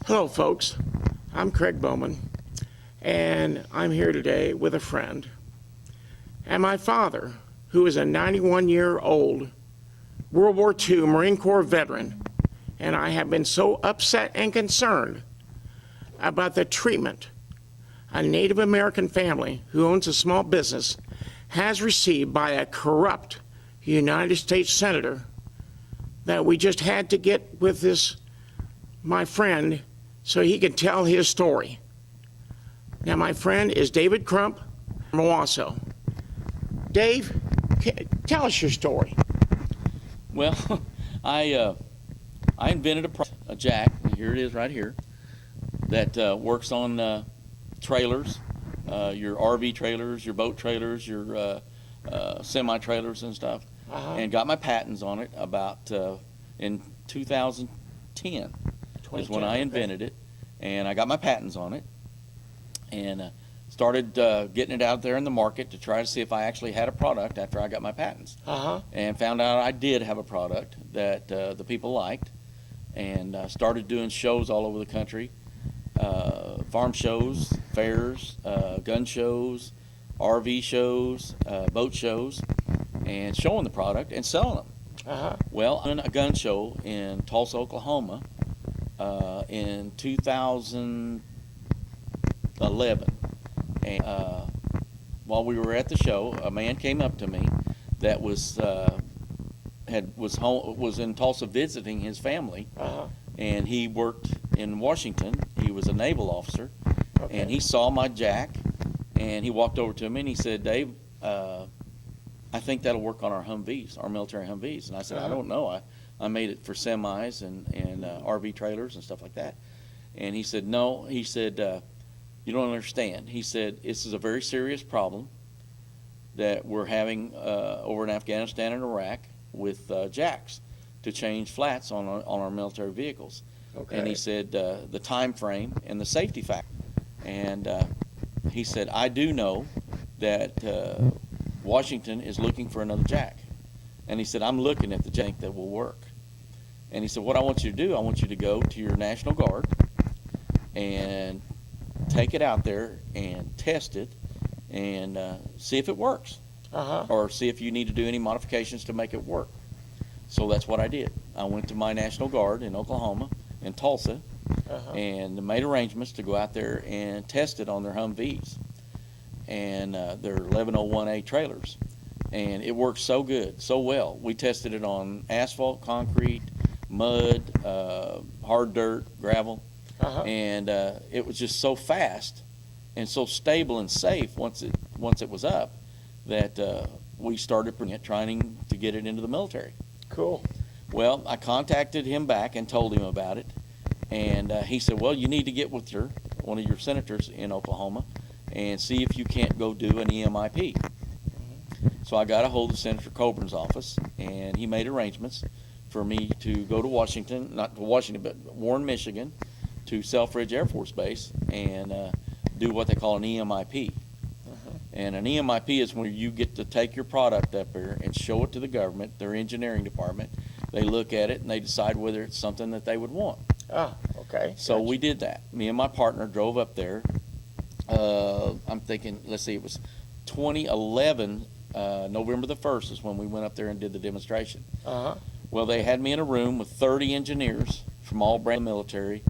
Hello, folks. I'm Craig Bowman, and I'm here today with a friend and my father, who is a 91-year-old World War II Marine Corps veteran, and I have been so upset and concerned about the treatment a Native American family who owns a small business has received by a corrupt United States senator that we just had to get with my friend so he can tell his story. Now, my friend is David Crump from Owasso. Dave, tell us your story. Well, I invented a jack, and here it is right here, that works on trailers, your RV trailers, your boat trailers, your semi-trailers and stuff, and got my patents on it about in 2010 is when I invented it, and I got my patents on it, and started getting it out there in the market to try to see if I actually had a product after I got my patents, and found out I did have a product that the people liked, and started doing shows all over the country, farm shows, fairs, gun shows, RV shows, boat shows, and showing the product and selling them. Well, I'm in a gun show in Tulsa, Oklahoma, in 2011, and while we were at the show, a man came up to me that was in Tulsa visiting his family, and he worked in Washington. He was a naval officer, and he saw my jack, and he walked over to me and he said, "Dave, I think that'll work on our Humvees, our military Humvees." And I said, "I don't know. I made it for semis and RV trailers and stuff like that." And he said, "No." He said, "You don't understand." He said, "This is a very serious problem that we're having over in Afghanistan and Iraq with jacks to change flats on our military vehicles." And he said, the time frame and the safety factor. And he said, "I do know that Washington is looking for another jack." And he said, "I'm looking at the jack that will work." And he said, "What I want you to do, I want you to go to your National Guard and take it out there and test it and see if it works, or see if you need to do any modifications to make it work." So that's what I did. I went to my National Guard in Oklahoma, in Tulsa, and made arrangements to go out there and test it on their Humvees and their 1101A trailers. And it worked so good, so well. We tested it on asphalt, concrete, mud, hard dirt, gravel, and it was just so fast and so stable and safe once it was up that we started trying to get it into the military. Cool. Well, I contacted him back and told him about it, and he said, "Well, you need to get with one of your senators in Oklahoma and see if you can't go do an EMIP." So I got a hold of Senator Coburn's office, and he made arrangements for me to go to Washington, not to Washington, but Warren, Michigan, to Selfridge Air Force Base and do what they call an EMIP. And an EMIP is when you get to take your product up there and show it to the government, their engineering department. They look at it and they decide whether it's something that they would want. So we did that. Me and my partner drove up there. I'm thinking, let's see, it was 2011, November the 1st is when we went up there and did the demonstration. Well, they had me in a room with 30 engineers from all branches of the military.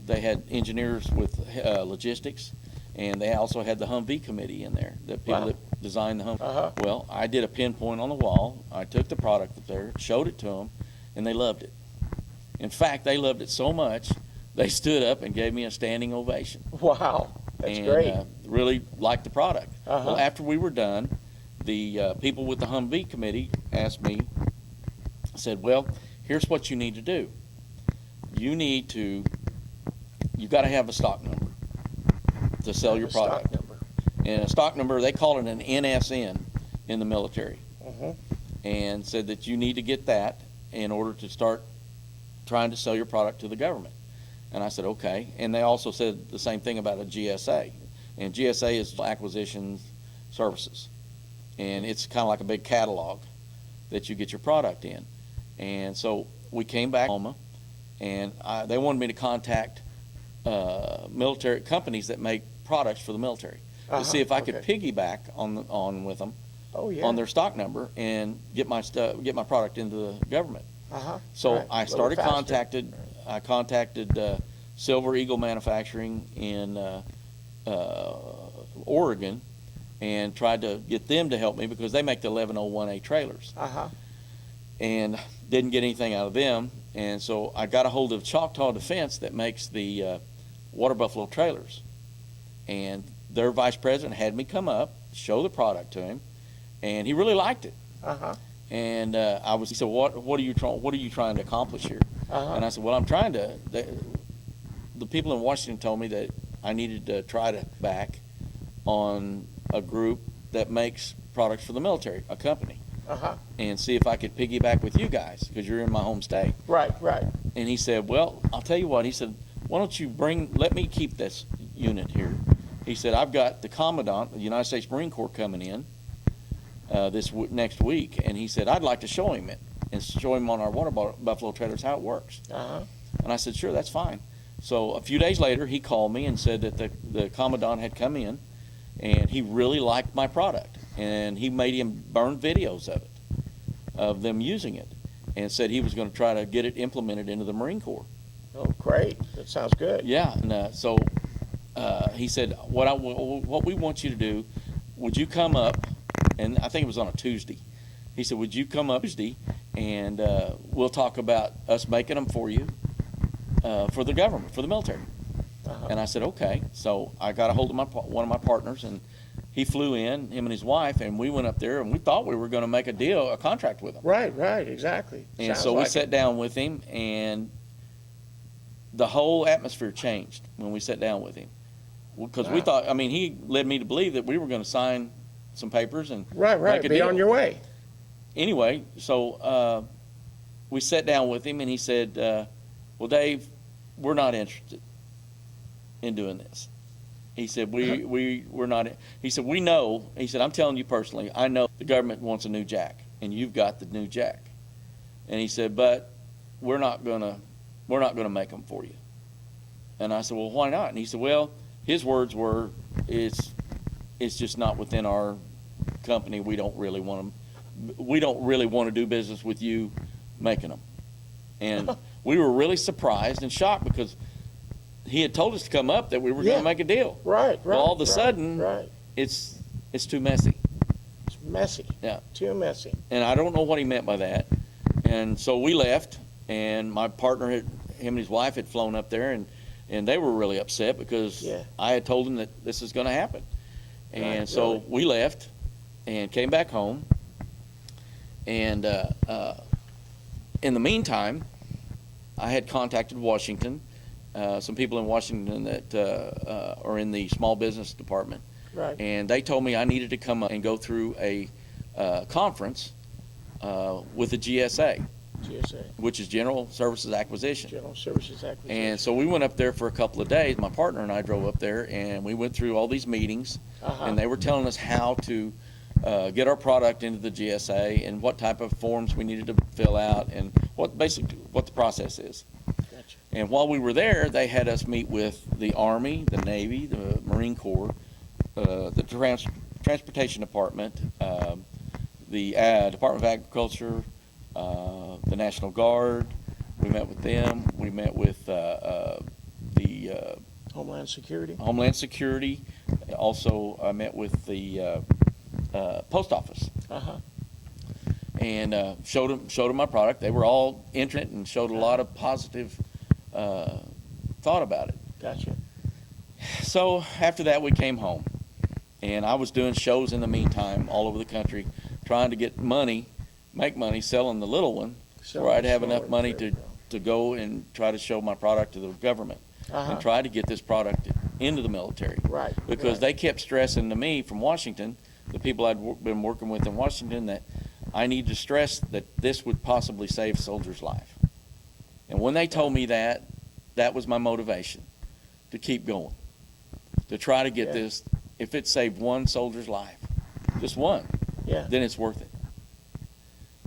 They had engineers with logistics, and they also had the Humvee committee in there, the people that designed the Humvee. Well, I did a pinpoint on the wall. I took the product up there, showed it to them, and they loved it. In fact, they loved it so much, they stood up and gave me a standing ovation. Wow, that's great. Really liked the product. Well, after we were done, the people with the Humvee committee asked me, said, "Well, here's what you need to do. You got to have a stock number to sell your product." And a stock number, they call it an NSN in the military. And said that you need to get that in order to start trying to sell your product to the government. And I said, okay. And they also said the same thing about a GSA. And GSA is acquisition services. And it's kind of like a big catalog that you get your product in. And so we came back to Oklahoma, and they wanted me to contact military companies that make products for the military to see if I could piggyback on with them Oh, yeah. on their stock number and get my product into the government. So Right. I A little started faster. I contacted Silver Eagle Manufacturing in Oregon and tried to get them to help me because they make the 1101A trailers, and didn't get anything out of them. And so I got a hold of Choctaw Defense that makes the Water Buffalo trailers, and their vice president had me come up, show the product to him, and he really liked it. And he said, what are you trying to accomplish here? And I said, well, I'm trying to. The people in Washington told me that I needed to try to back on a group that makes products for the military, a company, and see if I could piggyback with you guys because you're in my home state. Right. And he said, well, I'll tell you what. He said, why don't you let me keep this unit here. He said, I've got the Commandant of the United States Marine Corps coming in next week, and he said, I'd like to show him it and show him on our Water Buffalo trailers how it works. And I said, sure, that's fine. So a few days later, he called me and said that the Commandant had come in, and he really liked my product, and he made him burn videos of it, of them using it, and said he was going to try to get it implemented into the Marine Corps. Oh, great. That sounds good. Yeah, and so he said, what we want you to do, would you come up, and I think it was on a Tuesday. He said, would you come up Tuesday, and we'll talk about us making them for you for the government, for the military. And I said, okay. So I got a hold of one of my partners, and he flew in, him and his wife, and we went up there, and we thought we were going to make a contract with him. Right, exactly. And so we sat down with him, and the whole atmosphere changed when we sat down with him. Because we thought, he led me to believe that we were going to sign some papers and Right. make a Be deal. on your way. Anyway, so we sat down with him, and he said, well, Dave, we're not interested in doing this. He said, we're not. He said, we know. He said, I'm telling you personally, I know the government wants a new jack, and you've got the new jack. And he said, but we're not gonna make them for you. And I said, well, why not? And he said, well, his words were, it's just not within our company. We don't really want to do business with you making them. And we were really surprised and shocked because he had told us to come up that we were going to make a deal. Right. Well, all of a sudden, it's too messy. It's messy. Yeah. Too messy. And I don't know what he meant by that. And so we left, and my partner, him and his wife had flown up there, and they were really upset because I had told them that this is going to happen. And so we left and came back home. And in the meantime, I had contacted Washington, some people in Washington that are in the small business department. Right. And they told me I needed to come up and go through a conference with the GSA, which is General Services Acquisition. General Services Acquisition. And so we went up there for a couple of days. My partner and I drove up there, and we went through all these meetings, and they were telling us how to get our product into the GSA and what type of forms we needed to fill out and what the process is. Gotcha. And while we were there, they had us meet with the Army, the Navy, the Marine Corps, the Transportation Department, the Department of Agriculture, the National Guard. We met with them. We met with the Homeland Security. Homeland Security. Also, I met with the Post Office. And showed them my product. They were all interested and showed a lot of positive thought about it. Gotcha. So after that, we came home, and I was doing shows in the meantime all over the country, trying to get make money selling the little one, where I'd have enough money to go and try to show my product to the government and try to get this product into the military. Right. Because they kept stressing to me from Washington, the people I'd been working with in Washington, that I need to stress that this would possibly save a soldier's life. And when they told me that, that was my motivation to keep going, to try to get this. If it saved one soldier's life, just one, then it's worth it.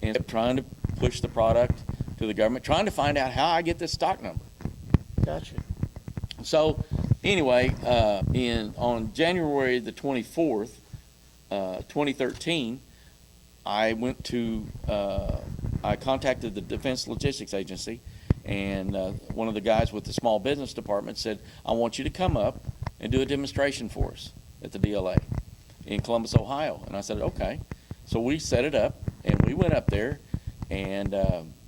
And kept trying to push the product to the government, trying to find out how I get this stock number. Gotcha. So anyway, on January the 24th, 2013, I contacted the Defense Logistics Agency, and one of the guys with the small business department said, I want you to come up and do a demonstration for us at the DLA in Columbus, Ohio. And I said, okay. So we set it up, and we went up there, and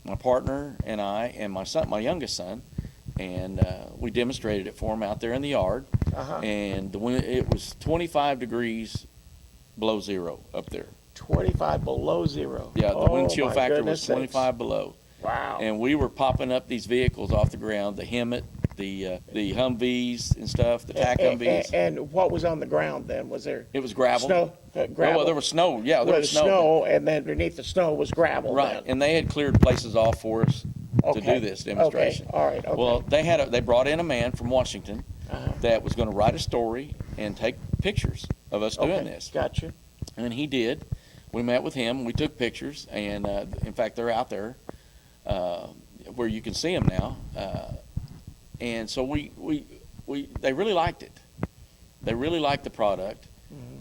my partner and I and my son, my youngest son, and we demonstrated it for him out there in the yard. And it was 25 degrees below zero up there. 25 below zero. Yeah, the wind chill my factor goodness was 25 below. Wow. And we were popping up these vehicles off the ground, the Hemet, the Humvees and stuff, the TAC Humvees. And what was on the ground then? Was there It was gravel. snow? Gravel? Well, there was snow. Yeah, there Well, was snow, and then underneath the snow was gravel. Right, then. and they had cleared places off for us to do this demonstration. Okay. All right. Okay. Well, they brought in a man from Washington that was going to write a story and take pictures of us doing this. Gotcha. And he did. We met with him. We took pictures, and in fact, they're out there where you can see them now. And so they really liked it. They really liked the product.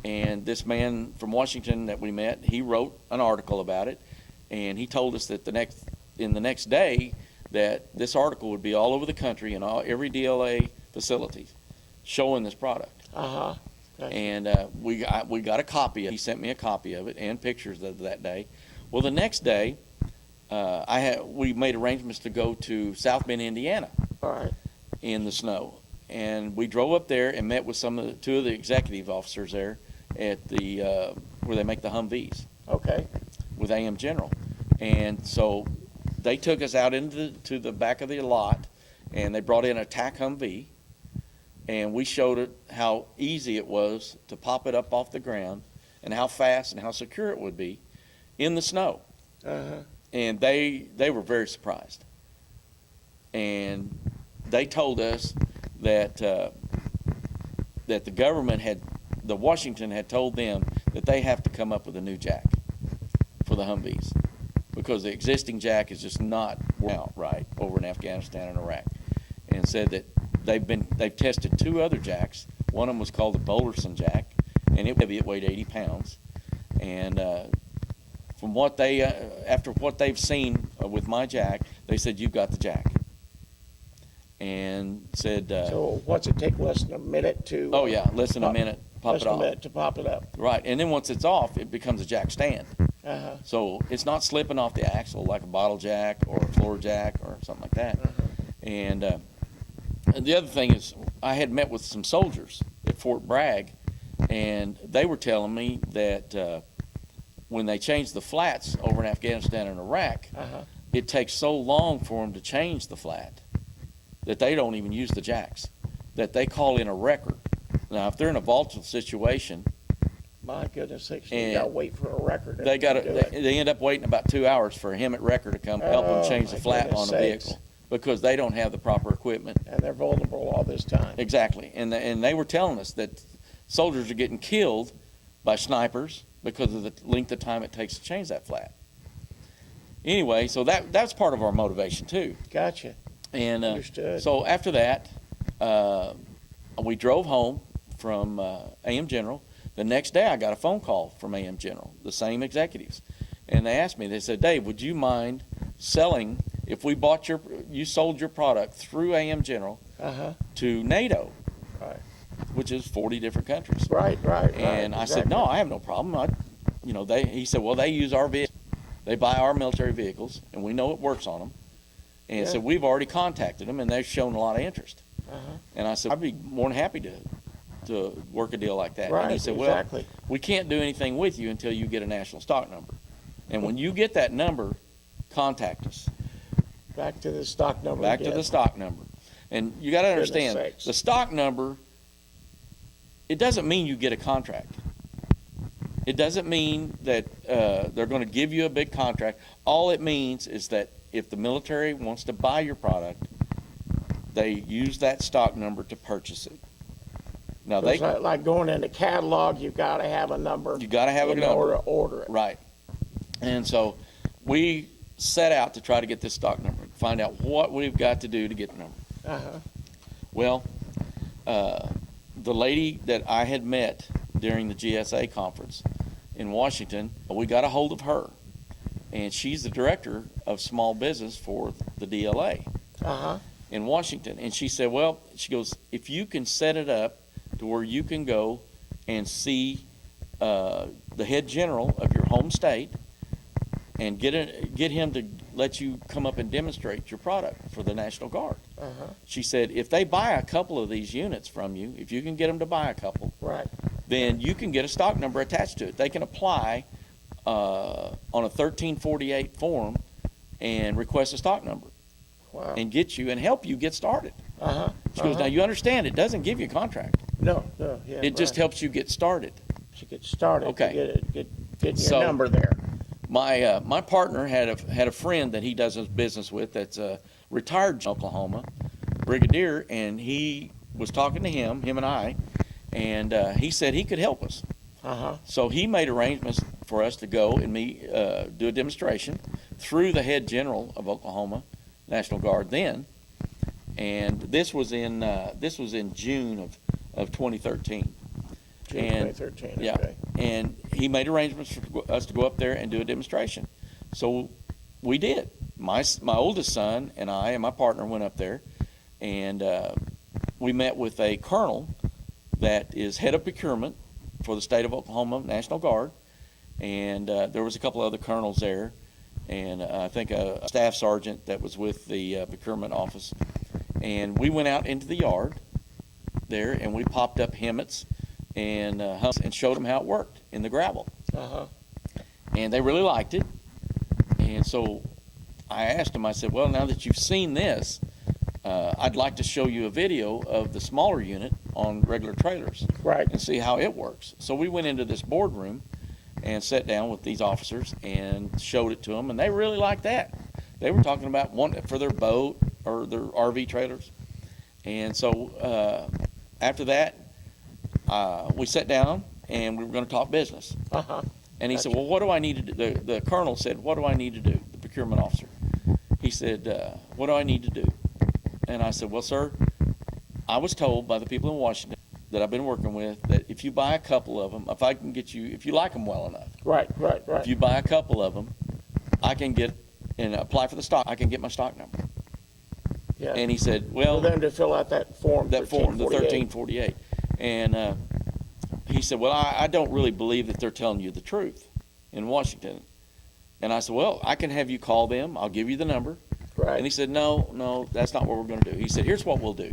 And this man from Washington that we met, he wrote an article about it, and he told us that the next day that this article would be all over the country in every DLA facility showing this product. Gotcha. And we got a copy. He sent me a copy of it and pictures of that day. Well, the next day, we made arrangements to go to South Bend, Indiana, All right. in the snow, and we drove up there and met with two of the executive officers there at the where they make the Humvees. Okay. With AM General, and so they took us out to the back of the lot, and they brought in a TAC Humvee. And we showed it how easy it was to pop it up off the ground and how fast and how secure it would be in the snow. And they were very surprised. And they told us that that the Washington had told them that they have to come up with a new jack for the Humvees because the existing jack is just not working out right over in Afghanistan and Iraq, and said that they've tested two other jacks. One of them was called the Bolerson jack, and it weighed 80 pounds. And from what after what they've seen with my jack, they said, you've got the jack. And said, so what's it take less than a minute to? Oh yeah, less than a minute, pop it off. Less than a minute to pop it up. Right, and then once it's off, it becomes a jack stand. So it's not slipping off the axle like a bottle jack or a floor jack or something like that. And the other thing is, I had met with some soldiers at Fort Bragg, and they were telling me that when they changed the flats over in Afghanistan and Iraq, it takes so long for them to change the flat that they don't even use the jacks, that they call in a wrecker. Now, if they're in a volatile situation, my goodness sakes, you got to wait for a record. They end up waiting about 2 hours for a Hemet wrecker to come help them change the flat on a vehicle. Because they don't have the proper equipment. And they're vulnerable all this time. Exactly. And they were telling us that soldiers are getting killed by snipers because of the length of time it takes to change that flat. Anyway, so that's part of our motivation too. Gotcha. And understood. So after that, we drove home from AM General. The next day I got a phone call from AM General, the same executives. And they asked me, they said, Dave, would you mind selling, if we bought you sold your product through AM General to NATO, which is 40 different countries. Right. And I said, no, I have no problem. He said, well, they use our vehicles. They buy our military vehicles, and we know it works on them. And so we've already contacted them, and they've shown a lot of interest. And I said, I'd be more than happy to work a deal like that. Right, and he said, well, we can't do anything with you until you get a national stock number. And when you get that number, contact us. Back to the stock number. Back to the stock number. And you got to understand, the stock number, it doesn't mean you get a contract. It doesn't mean that they're going to give you a big contract. All it means is that if the military wants to buy your product, they use that stock number to purchase it. Now so it's like going in the catalog, you've got to have a number. You got to have a number in order to order it. Right. And so we set out to try to get this stock number, find out what we've got to do to get the number. Uh-huh. Well, the lady that I had met during the GSA conference in Washington, we got a hold of her, and she's the director of small business for the DLA Uh-huh. in Washington. And she said, well, she goes, if you can set it up to where you can go and see the head general of your home state and get him to let you come up and demonstrate your product for the National Guard. Uh-huh. She said, if they buy a couple of these units from you, if you can get them to buy a couple, Right. then you can get a stock number attached to it. They can apply on a 1348 form and request a stock number Wow. and get you and help you get started. Uh-huh. She goes, now you understand it doesn't give you a contract. No, yeah. It just helps you get started. to get started. Okay. To get your So- number there. My partner had a friend that he does his business with that's retired in Oklahoma, brigadier, and he was talking to him and I, and he said he could help us. Uh-huh. So he made arrangements for us to go and do a demonstration through the head general of Oklahoma National Guard then, and this was in June of 2013. June And- 2013. Yeah, Okay. and he made arrangements for us to go up there and do a demonstration. So we did. My oldest son and I and my partner went up there, and we met with a colonel that is head of procurement for the state of Oklahoma National Guard, and there was a couple other colonels there, and I think a staff sergeant that was with the procurement office. And we went out into the yard there, and we popped up hammocks and humps and showed them how it worked in the gravel. Uh-huh. And they really liked it. And so I asked them, I said, well, now that you've seen this, I'd like to show you a video of the smaller unit on regular trailers Right. and see how it works. So we went into this boardroom and sat down with these officers and showed it to them, and they really liked that. They were talking about one for their boat or their RV trailers. And so after that, we sat down and we were going to talk business. Uh-huh. And he said, well, what do I need to do? The colonel said, what do I need to do? The procurement officer. He said, what do I need to do? And I said, well, sir, I was told by the people in Washington that I've been working with that if you buy a couple of them, if I can get you, if you like them well enough, Right. if you buy a couple of them, I can get and apply for the stock. I can get my stock number. Yeah. And he said, For well, them to fill out that form. that form, the 1348. 1348. And he said, well, I don't really believe that they're telling you the truth in Washington. And I said, well, I can have you call them. I'll give you the number. Right. And he said, no, that's not what we're going to do. He said, here's what we'll do.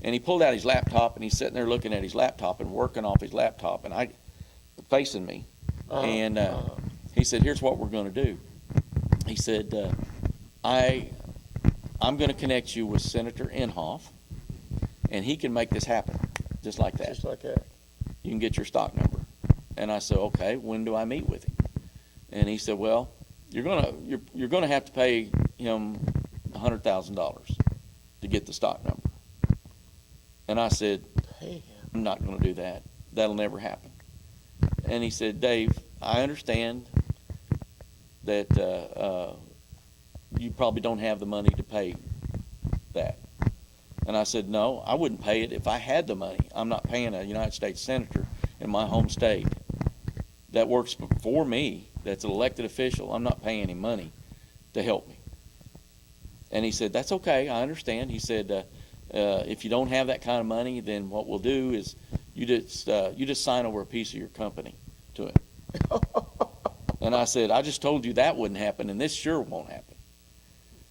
And he pulled out his laptop, and he's sitting there looking at his laptop and working off his laptop, and facing me. And he said, here's what we're going to do. He said, I'm going to connect you with Senator Inhofe, and he can make this happen, just like that. Just like that. You can get your stock number. And I said, okay, when do I meet with him? And he said, well, you're gonna have to pay him $100,000 to get the stock number. And I said, Hey. I'm not going to do that. That'll never happen. And he said, Dave, I understand that you probably don't have the money to pay that. And I said, no, I wouldn't pay it if I had the money. I'm not paying a United States senator in my home state that works for me, that's an elected official. I'm not paying him money to help me. And he said, that's okay, I understand. He said, if you don't have that kind of money, then what we'll do is you just sign over a piece of your company to him. And I said, I just told you that wouldn't happen, and this sure won't happen.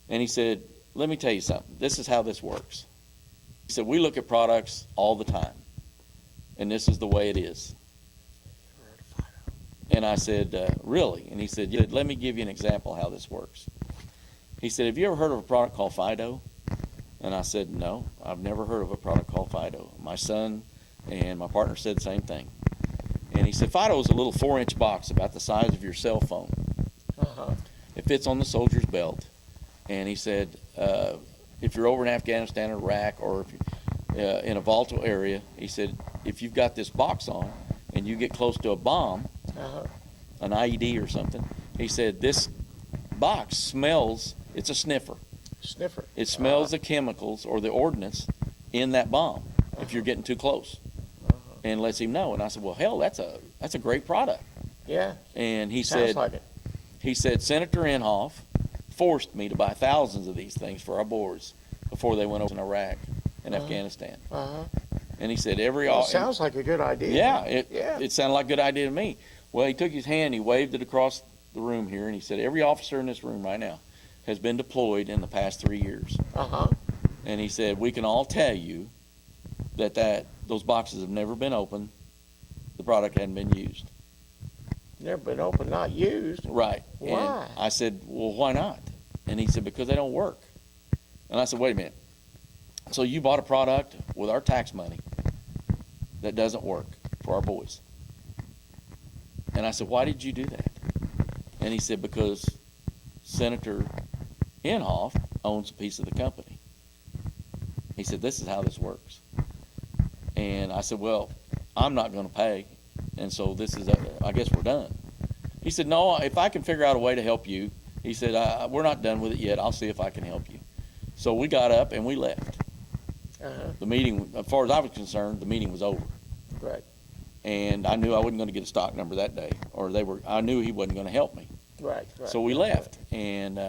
And he said, let me tell you something. This is how this works. He said, we look at products all the time, and this is the way it is. And I said, really? And he said, yeah, let me give you an example how this works. He said, have you ever heard of a product called Fido? And I said, no, I've never heard of a product called Fido. My son and my partner said the same thing. And he said, Fido is a little 4-inch box about the size of your cell phone. Uh-huh. It fits on the soldier's belt. And he said, if you're over in Afghanistan or Iraq or if you're in a volatile area, he said, if you've got this box on and you get close to a bomb, Uh-huh. an IED or something, he said, this box smells, it's a sniffer. Sniffer. It smells the chemicals or the ordnance in that bomb if you're getting too close, and lets him know. And I said, well, hell, that's a great product. Yeah. And he Sounds said, like it. he said, Senator Inhofe forced me to buy thousands of these things for our boys before they went over in Iraq and Afghanistan. And he said Well, sounds like a good idea. yeah, Yeah. it sounded like a good idea to me. Well, he took his hand, he waved it across the room here, and he said, every officer in this room right now has been deployed in the past 3 years. And he said, we can all tell you that those boxes have never been opened, the product hadn't been used. Never been opened, not used. Right. Why? And I said, well, why not? And he said, because they don't work. And I said, wait a minute. So you bought a product with our tax money that doesn't work for our boys. And I said, why did you do that? And he said, because Senator Inhofe owns a piece of the company. He said, this is how this works. And I said, well, I'm not going to pay. And so I guess we're done. He said, no, if I can figure out a way to help you, he said, we're not done with it yet. I'll see if I can help you. So we got up and we left. The meeting, as far as I was concerned, the meeting was over. Right. And I knew I wasn't going to get a stock number that day, or I knew he wasn't going to help me. Right. So we left. And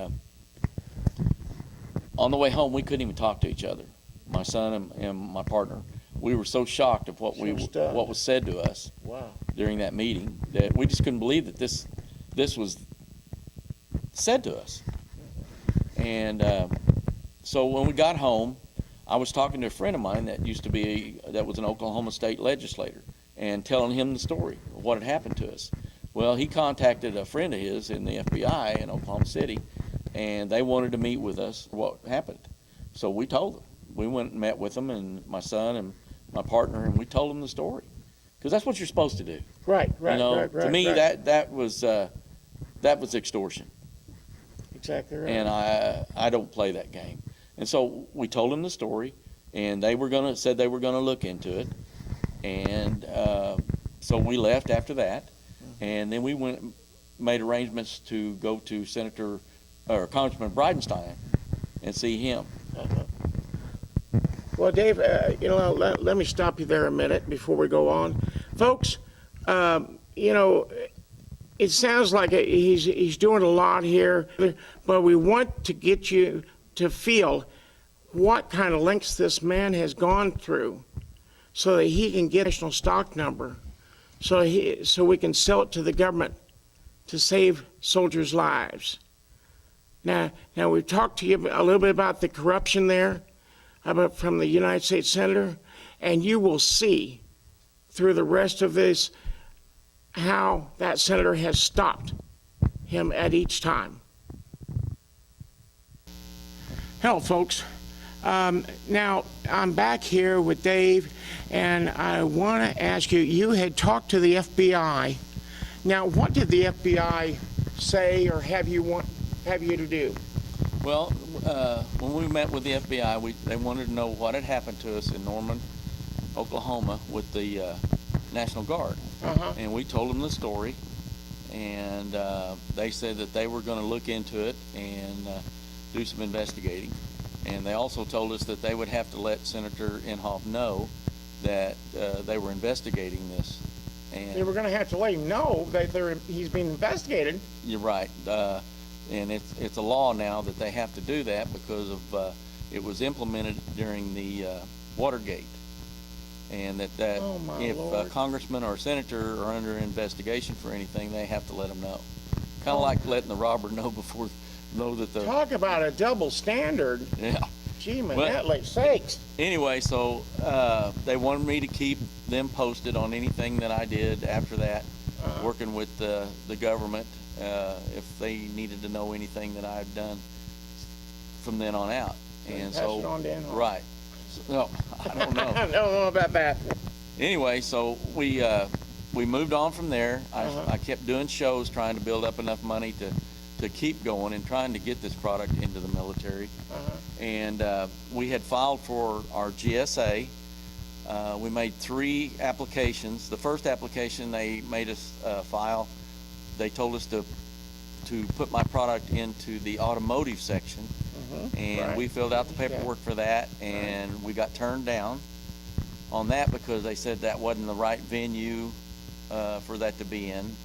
on the way home, we couldn't even talk to each other, my son and my partner. We were so shocked of what was said to us during that meeting that we just couldn't believe that this was said to us. And so when we got home, I was talking to a friend of mine that was an Oklahoma State legislator, and telling him the story of what had happened to us. Well, he contacted a friend of his in the FBI in Oklahoma City, and they wanted to meet with us for what happened. So we told them. We went and met with them, and my son and my partner, and we told them the story, because that's what you're supposed to do. Right. To me, that was extortion. Exactly right. And I don't play that game. And so we told them the story, and said they were gonna look into it, and so we left after that, and then we made arrangements to go to Congressman Bridenstine and see him. Well, Dave, let me stop you there a minute before we go on. Folks, it sounds like he's doing a lot here, but we want to get you to feel what kind of lengths this man has gone through so that he can get a national stock number, so we can sell it to the government to save soldiers' lives. Now we've talked to you a little bit about the corruption there, from the United States Senator, and you will see through the rest of this how that senator has stopped him at each time. Hell, folks. Now, I'm back here with Dave, and I want to ask you, you had talked to the FBI. Now, what did the FBI say or have you to do? Well, when we met with the FBI, they wanted to know what had happened to us in Norman, Oklahoma with the National Guard. And we told them the story, and they said that they were going to look into it and do some investigating. And they also told us that they would have to let Senator Inhofe know that they were investigating this. And they were going to have to let him know that he's being investigated. You're right. And it's a law now that they have to do that because of it was implemented during the Watergate. And that if a congressman or a senator are under investigation for anything, they have to let them know. Kind of like letting the robber know that the... Talk about a double standard. Yeah. Gee, manette sakes. Anyway, so they wanted me to keep them posted on anything that I did after that, working with the government, if they needed to know anything that I'd done from then on out. And so, it on to Inhofe. Right. No, I don't know. I don't know about that. Anyway, so we moved on from there. I kept doing shows, trying to build up enough money to keep going and trying to get this product into the military. And we had filed for our GSA. We made 3 applications. The first application they made us file, they told us to to put my product into the automotive section, and Right. we filled out the paperwork for that, and we got turned down on that because they said that wasn't the right venue for that to be in.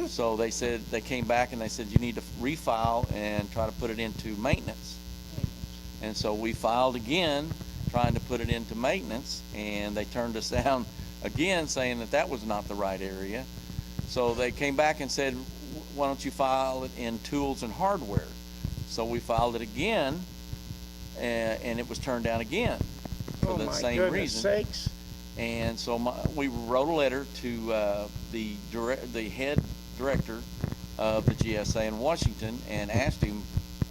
So they said, they came back and they said, you need to refile and try to put it into maintenance. And so we filed again, trying to put it into maintenance, and they turned us down again, saying that that was not the right area. So they came back and said, why don't you file it in tools and hardware? So we filed it again, and it was turned down again for the same reason. Sakes. And so we wrote a letter to the head director of the GSA in Washington and asked him,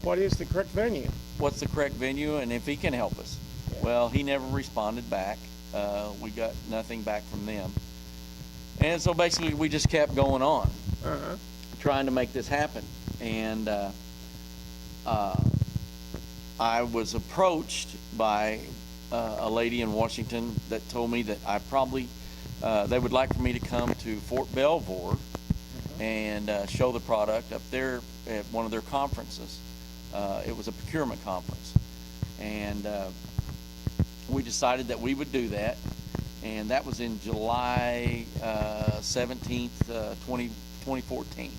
What is the correct venue? what's the correct venue and if he can help us. Yeah. Well, he never responded back. We got nothing back from them. And so basically we just kept going on, trying to make this happen. And I was approached by a lady in Washington that told me that I probably, they would like for me to come to Fort Belvoir and show the product up there at one of their conferences. It was a procurement conference. And we decided that we would do that. And that was in July 17th, 2014.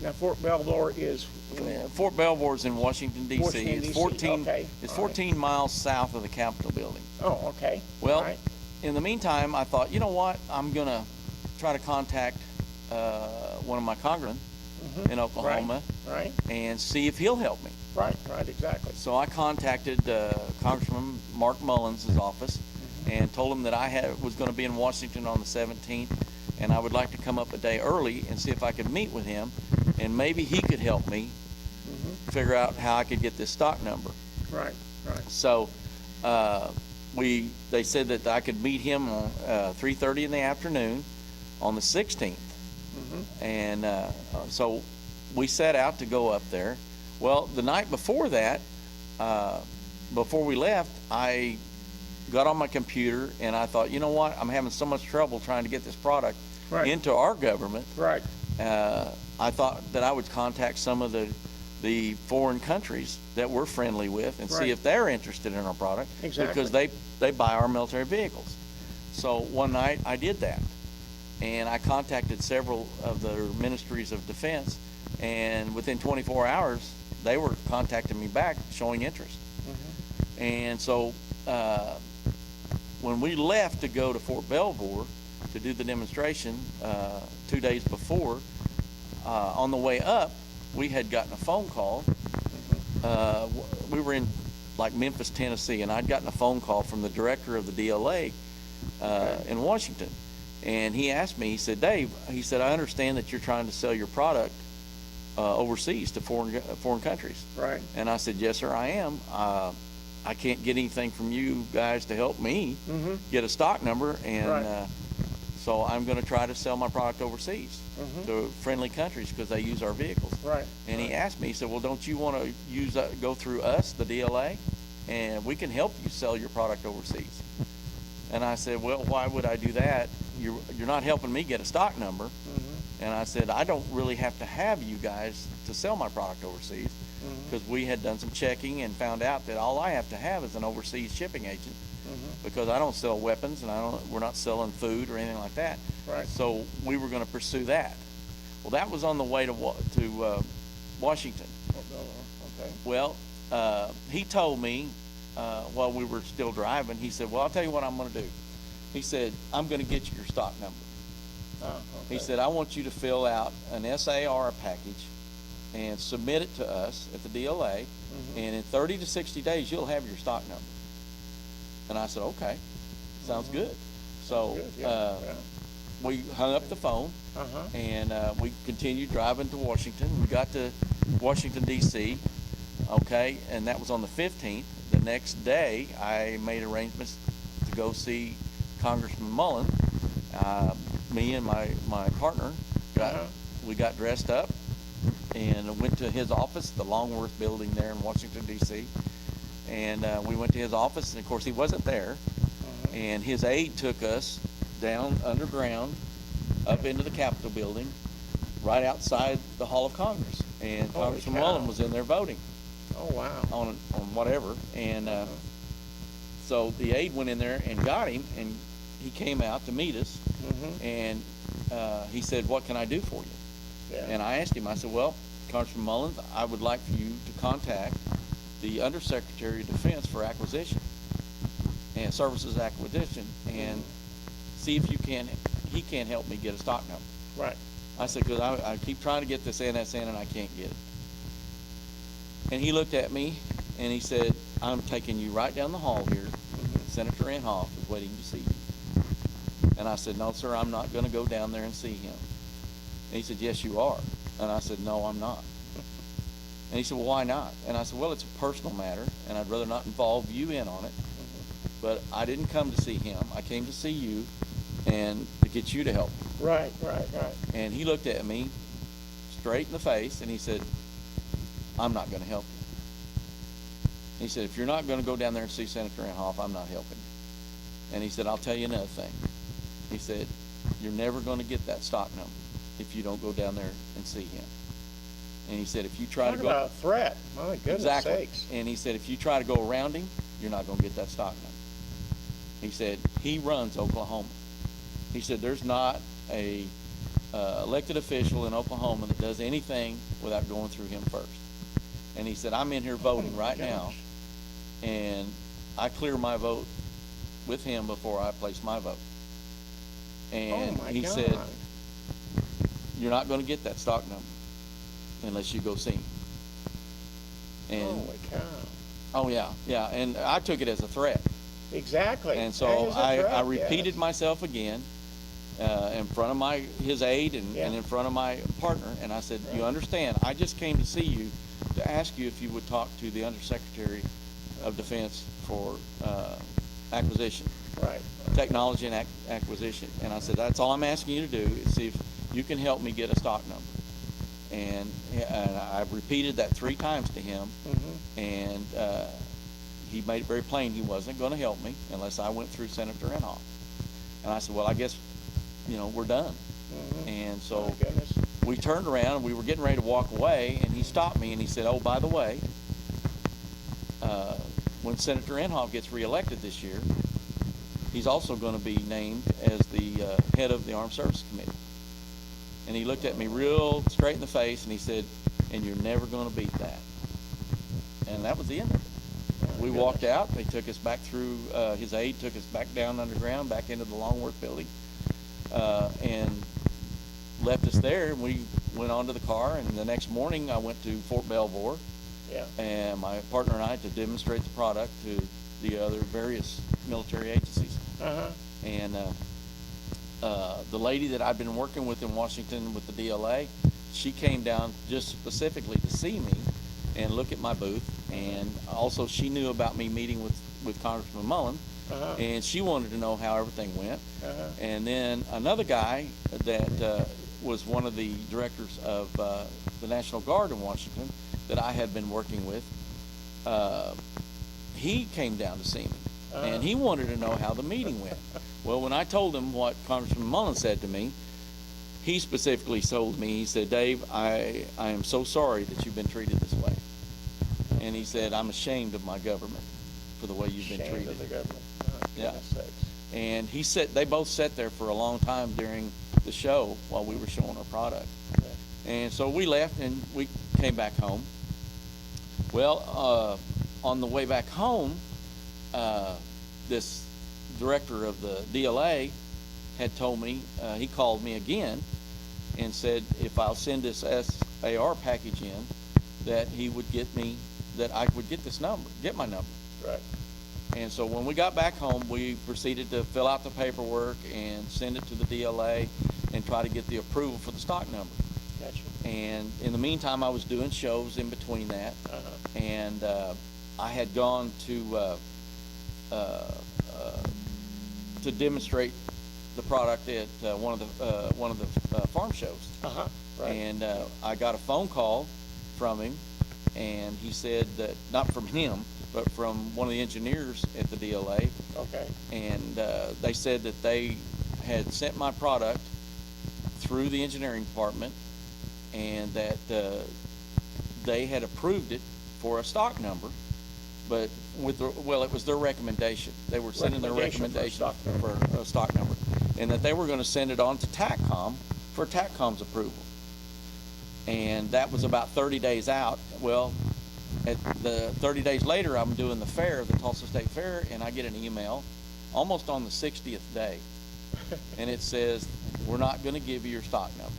Now, Fort Belvoir is Fort Belvoir is in Washington, D.C. Washington, It's D.C. 14, Okay. it's All 14 miles south of the Capitol building. Oh, okay. Well, All right. in the meantime, I thought, you know what? I'm going to try to contact one of my congressmen in Oklahoma Right. and see if he'll help me. Right, exactly. So I contacted Congressman Mark Mullins' office and told him that I was going to be in Washington on the 17th, and I would like to come up a day early and see if I could meet with him, and maybe he could help me figure out how I could get this stock number. Right. So they said that I could meet him on 3:30 in the afternoon on the 16th. And so we set out to go up there. Well, the night before that, before we left, I got on my computer and I thought, you know what, I'm having so much trouble trying to get this product into our government. Right. I thought that I would contact some of the foreign countries that we're friendly with and see if they're interested in our product. Exactly. Because they buy our military vehicles. So one night I did that. And I contacted several of the ministries of defense, and within 24 hours, they were contacting me back, showing interest. And so when we left to go to Fort Belvoir to do the demonstration 2 days before, on the way up, we had gotten a phone call. We were in like Memphis, Tennessee, and I'd gotten a phone call from the director of the DLA in Washington. And he asked me, he said, Dave, he said, I understand that you're trying to sell your product overseas to foreign countries. Right. And I said, yes, sir, I am. I can't get anything from you guys to help me get a stock number. And so I'm going to try to sell my product overseas to friendly countries because they use our vehicles. Right. And he asked me, he said, well, don't you want to go through us, the DLA, and we can help you sell your product overseas? And I said, well, why would I do that? You're not helping me get a stock number. And I said, I don't really have to have you guys to sell my product overseas, because we had done some checking and found out that all I have to have is an overseas shipping agent, because I don't sell weapons and we're not selling food or anything like that. Right. So we were going to pursue that. Well, that was on the way to Washington. Okay. Well, he told me while we were still driving, he said, well, I'll tell you what I'm going to do. He said, I'm going to get you your stock number. Okay. He said, I want you to fill out an SAR package and submit it to us at the DLA, and in 30 to 60 days, you'll have your stock number. And I said, okay, sounds good. So we hung up the phone, and we continued driving to Washington. We got to Washington, D.C., okay, and that was on the 15th. The next day, I made arrangements to go see Congressman Mullen. Me and my partner we got dressed up and went to his office, the Longworth building there in Washington, D.C. And we went to his office, and of course he wasn't there. And his aide took us down underground up into the Capitol building, right outside the Hall of Congress. and Holy Congressman cow. Mullen was in there voting Oh, wow. on whatever. And so the aide went in there and got him, and he came out to meet us, and he said, "What can I do for you?" Yeah. And I asked him, I said, "Well, Congressman Mullins, I would like for you to contact the Undersecretary of Defense for Acquisition and Services Acquisition and see if he can help me get a stock number." Right. I said, "Because I keep trying to get this NSN and I can't get it." And he looked at me and he said, "I'm taking you right down the hall here. Senator Inhofe is waiting to see you." And I said, "No, sir, I'm not going to go down there and see him." And he said, "Yes, you are." And I said, "No, I'm not." And he said, "Well, why not?" And I said, "Well, it's a personal matter, and I'd rather not involve you in on it. But I didn't come to see him. I came to see you and to get you to help me." Right. And he looked at me straight in the face, and he said, "I'm not going to help you." He said, "If you're not going to go down there and see Senator Inhofe, I'm not helping you." And he said, "I'll tell you another thing." He said, "You're never going to get that stock number if you don't go down there and see him." And he said, "If you try Talk to go..." about a threat. My goodness Exactly. sakes. And he said, "If you try to go around him, you're not going to get that stock number." He said, "He runs Oklahoma." He said, "There's not a elected official in Oklahoma that does anything without going through him first." And he said, "I'm in here voting right now, and I clear my vote with him before I place my vote." And Oh, my he God. said, "You're not going to get that stock number unless you go see him." And Holy cow. oh yeah, and I took it as a threat. Exactly. And That so is a I threat, repeated yes. myself again in front of his aide and Yeah. in front of my partner, and I said, "You understand, I just came to see you to ask you if you would talk to the Undersecretary of Defense for Acquisition, Right. Technology and Acquisition." And I said, "That's all I'm asking you to do is see if you can help me get a stock number." And I repeated that 3 times to him, and he made it very plain he wasn't going to help me unless I went through Senator Inhofe. And I said, "Well, I guess, we're done." And so My goodness. we turned around, and we were getting ready to walk away, and he stopped me and he said, "Oh, by the way, when Senator Inhofe gets reelected this year, he's also going to be named as the head of the Armed Services Committee." And he looked at me real straight in the face and he said, "And you're never going to beat that." And that was the end of it. We walked out. They took us back through, his aide took us back down underground, back into the Longworth building, and left us there. And we went on to the car, and the next morning I went to Fort Belvoir, Yeah. and my partner and I to demonstrate the product to the other various military agencies. And the lady that I've been working with in Washington with the DLA, she came down just specifically to see me and look at my booth, and also she knew about me meeting with Congressman Mullen, and she wanted to know how everything went. And then another guy that was one of the directors of the National Guard in Washington that I had been working with, he came down to see me, and he wanted to know how the meeting went. Well, when I told him what Congressman Mullen said to me, he specifically told me, he said, "Dave, I am so sorry that you've been treated this way." And he said, "I'm ashamed of my government for the way you've been Ashamed treated." of the government. My Yeah. goodness sakes. And he said they both sat there for a long time during the show while we were showing our product. And so we left and we came back home. Well, on the way back home, this director of the DLA had told me, he called me again and said if I'll send this SAR package in, that he would that I would get my number. Right. And so when we got back home, we proceeded to fill out the paperwork and send it to the DLA and try to get the approval for the stock number. Gotcha. And in the meantime, I was doing shows in between that, and I had gone to demonstrate the product at one of the farm shows. Right. And I got a phone call from him, and he said that, not from him, but from one of the engineers at the DLA. Okay. And they said that they had sent my product through the engineering department, and that they had approved it for a stock number, but it was their recommendation. They were sending their recommendation for a stock number, and that they were going to send it on to TACCOM for TACCOM's approval. And that was about 30 days out. Well, at the 30 days later, I'm doing the fair, the Tulsa State Fair, and I get an email almost on the 60th day, and it says, we're not going to give you your stock number.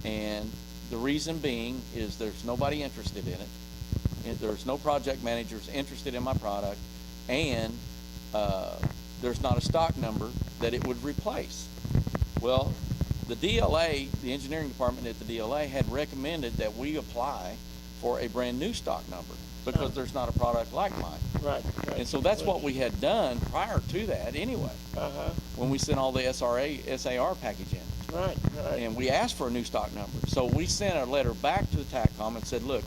And the reason being is there's nobody interested in it, and there's no project managers interested in my product, and there's not a stock number that it would replace. Well, the DLA, the engineering department at the DLA, had recommended that we apply for a brand new stock number because there's not a product like mine. Right. And so that's what we had done prior to that anyway, when we sent all the SAR package in. Right. And we asked for a new stock number. So we sent a letter back to the TACCOM and said, look,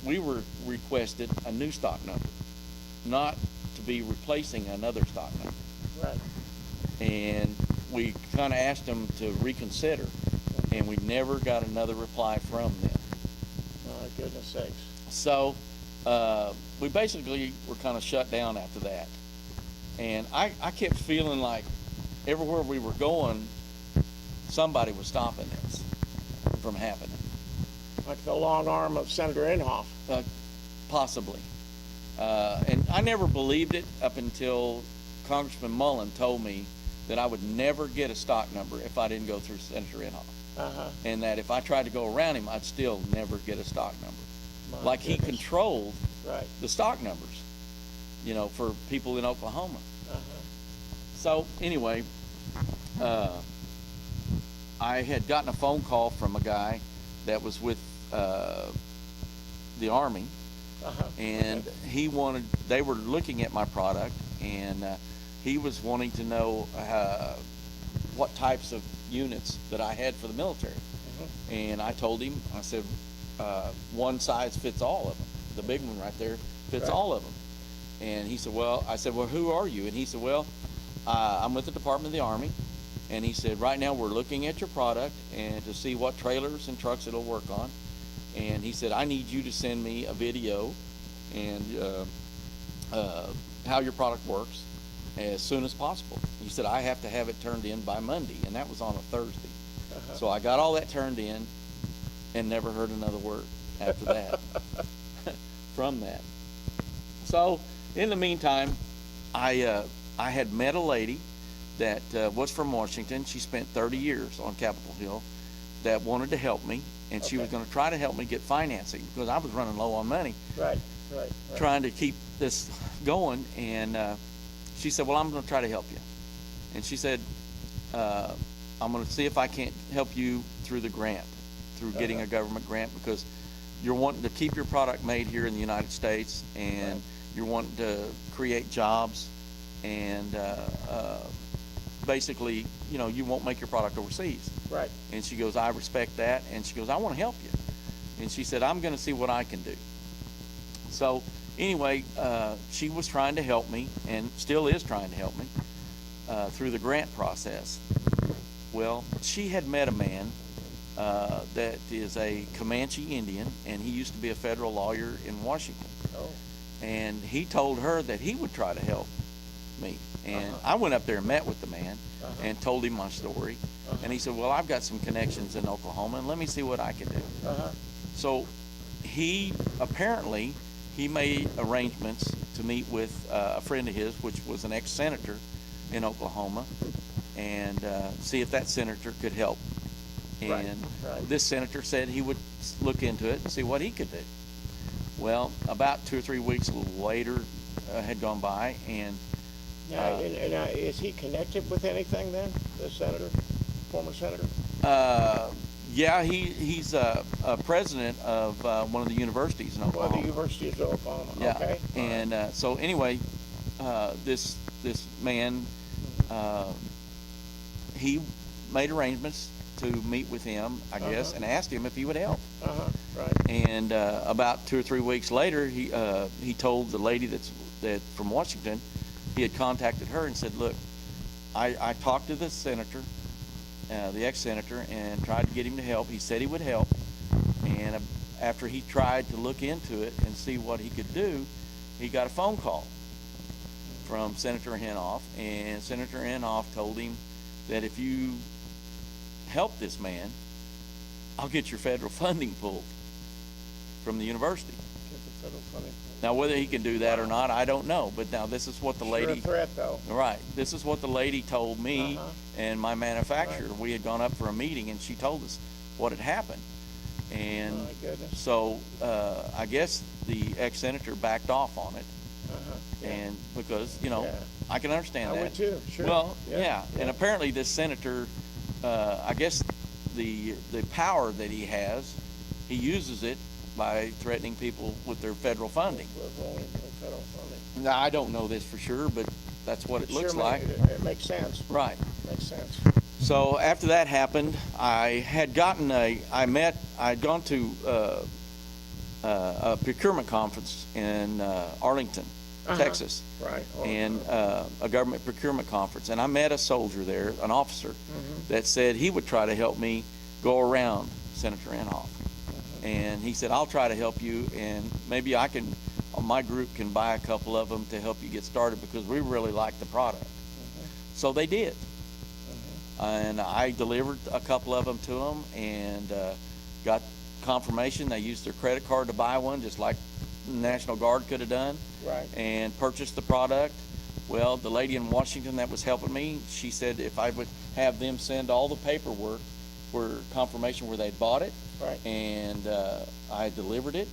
we were requested a new stock number, not to be replacing another stock number. Right. And we kind of asked them to reconsider, and we never got another reply from them. My goodness sakes. So we basically were kind of shut down after that. And I kept feeling like everywhere we were going, somebody was stopping this from happening. Like the long arm of Senator Inhofe. Possibly. And I never believed it up until Congressman Mullen told me that I would never get a stock number if I didn't go through Senator Inhofe. And that if I tried to go around him, I'd still never get a stock number. My He goodness. controlled Right. the stock numbers, for people in Oklahoma. So anyway, I had gotten a phone call from a guy that was with the Army, and they were looking at my product, and he was wanting to know what types of units that I had for the military. And I told him, I said, one size fits all of them. The big one right there fits all of them. And he said, well, I said, well, who are you? And he said, well, I'm with the Department of the Army. And he said, right now we're looking at your product and to see what trailers and trucks it'll work on. And he said, I need you to send me a video and how your product works as soon as possible. He said, I have to have it turned in by Monday, and that was on a Thursday. So I got all that turned in and never heard another word after that from that. So in the meantime, I had met a lady that was from Washington. She spent 30 years on Capitol Hill that wanted to help me, and she was going to try to help me get financing because I was running low on money. Right. Trying to keep this going. And she said, well, I'm going to try to help you. And she said, I'm going to see if I can't help you through the grant, through getting a government grant, because you're wanting to keep your product made here in the United States, and you're wanting to create jobs, and basically, you won't make your product overseas. Right. And she goes, I respect that. And she goes, I want to help you. And she said, I'm going to see what I can do. So anyway, she was trying to help me, and still is trying to help me through the grant process. Well, she had met a man that is a Comanche Indian, and he used to be a federal lawyer in Washington. And he told her that he would try to help me. And I went up there and met with the man and told him my story. And he said, well, I've got some connections in Oklahoma, and let me see what I can do. So he made arrangements to meet with a friend of his, which was an ex-senator in Oklahoma, and see if that senator could help. And this senator said he would look into it and see what he could do. Well, about 2 or 3 weeks later had gone by, and is he connected with anything then, the senator, former senator? Yeah, he's a president of one of the universities in Oklahoma. One of the universities of Oklahoma. Yeah. Okay. And so anyway, this man, he made arrangements to meet with him, I guess, and asked him if he would help. Right. And about 2 or 3 weeks later, he told the lady that from Washington, he had contacted her and said, look, I talked to the senator, the ex-senator, and tried to get him to help. He said he would help. And after he tried to look into it and see what he could do, he got a phone call from Senator Inhofe, and Senator Inhofe told him that if you help this man, I'll get your federal funding pulled from the university. Get the federal funding. Now, whether he can do that or not, I don't know. But now this is what the lady. Sure a threat, though. Right. This is what the lady told me and my manufacturer. Right. We had gone up for a meeting, and she told us what had happened. And My goodness. so I guess the ex-senator backed off on it, Yeah. and because Yeah. I can understand I that. would too, sure. Well, Yeah, yeah. yeah. And apparently this senator, I guess the power that he has, he uses it by threatening people with their federal funding. With only federal funding. Now, I don't know this for sure, but that's what it looks like. It makes sense. Right. Makes sense. So after that happened, I had gone to a procurement conference in Arlington, Texas, Right. Oh, and a government procurement conference. And I met a soldier there, an officer, that said he would try to help me go around Senator Inhofe. And he said, I'll try to help you, and maybe my group can buy a couple of them to help you get started because we really like the product. So they did. And I delivered a couple of them to them and got confirmation. They used their credit card to buy one, just like the National Guard could have done, Right. and purchased the product. Well, the lady in Washington that was helping me, she said if I would have them send all the paperwork for confirmation where they bought it, Right. and I delivered it,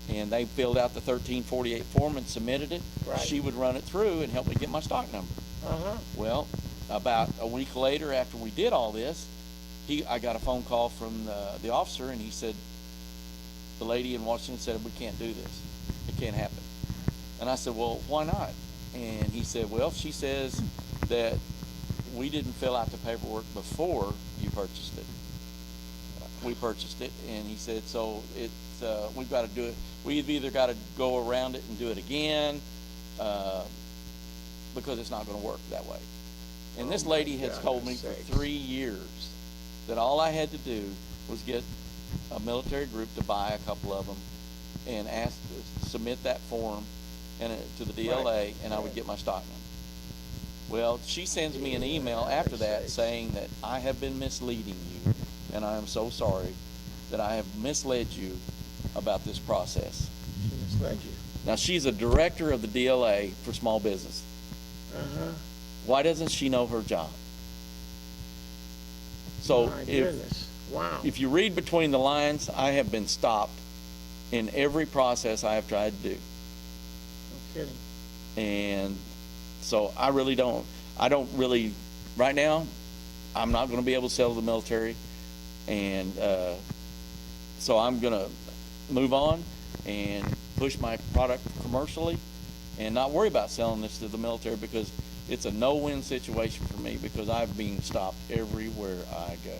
and they filled out the 1348 form and submitted it. Right. She would run it through and help me get my stock number. Well, about a week later, after we did all this, I got a phone call from the officer, and he said, the lady in Washington said, we can't do this. It can't happen. And I said, well, why not? And he said, well, she says that we didn't fill out the paperwork before you purchased it. We purchased it, and he said, so we've got to do it. We've either got to go around it and do it again, because it's not going to work that way. And this lady has told me for 3 years that all I had to do was get a military group to buy a couple of them and submit that form to the DLA, and I would get my stock number. Well, she sends me an email after that saying that I have been misleading you, and I am so sorry that I have misled you about this process. She misled you. Now, she's a director of the DLA for small business. Why doesn't she know her job? So My goodness. Wow. if you read between the lines, I have been stopped in every process I have tried to do. No kidding. And so I don't really, right now, I'm not going to be able to sell to the military. And so I'm going to move on and push my product commercially and not worry about selling this to the military, because it's a no-win situation for me, because I've been stopped everywhere I go.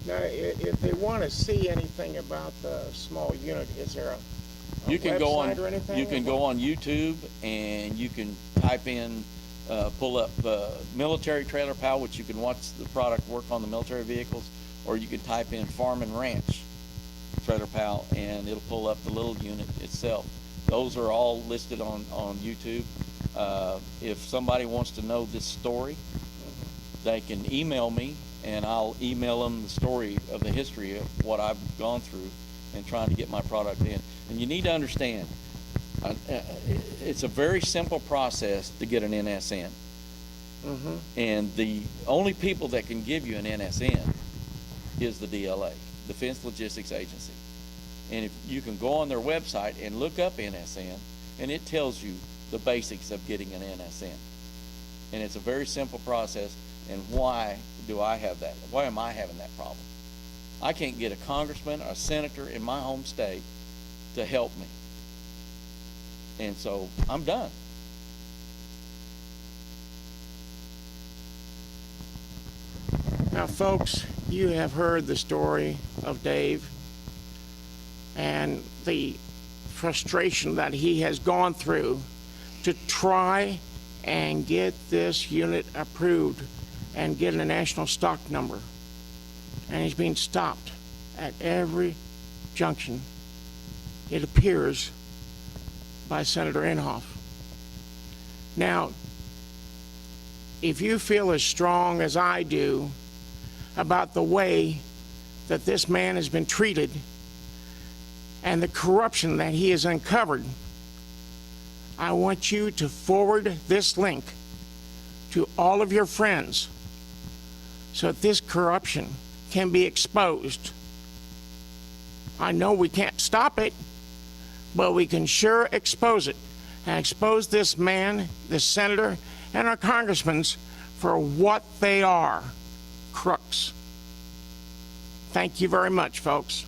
Now, if they want to see anything about the small unit, is there a You can go on. website or anything? You can go on YouTube and you can type in, pull up military trailer pal, which you can watch the product work on the military vehicles, or you can type in farm and ranch trailer pal, and it'll pull up the little unit itself. Those are all listed on YouTube. If somebody wants to know this story, they can email me, and I'll email them the story of the history of what I've gone through and trying to get my product in. And you need to understand, it's a very simple process to get an NSN. And the only people that can give you an NSN is the DLA, Defense Logistics Agency. And if you can go on their website and look up NSN, and it tells you the basics of getting an NSN. And it's a very simple process. And why do I have that? Why am I having that problem? I can't get a congressman or a senator in my home state to help me. And so I'm done. Now, folks, you have heard the story of Dave and the frustration that he has gone through to try and get this unit approved and get a national stock number. And he's being stopped at every Junction, it appears, by Senator Inhofe. Now, if you feel as strong as I do about the way that this man has been treated and the corruption that he has uncovered, I want you to forward this link to all of your friends so that this corruption can be exposed. I know we can't stop it, but we can sure expose it and expose this man, this senator, and our congressmen for what they are, crooks. Thank you very much, folks.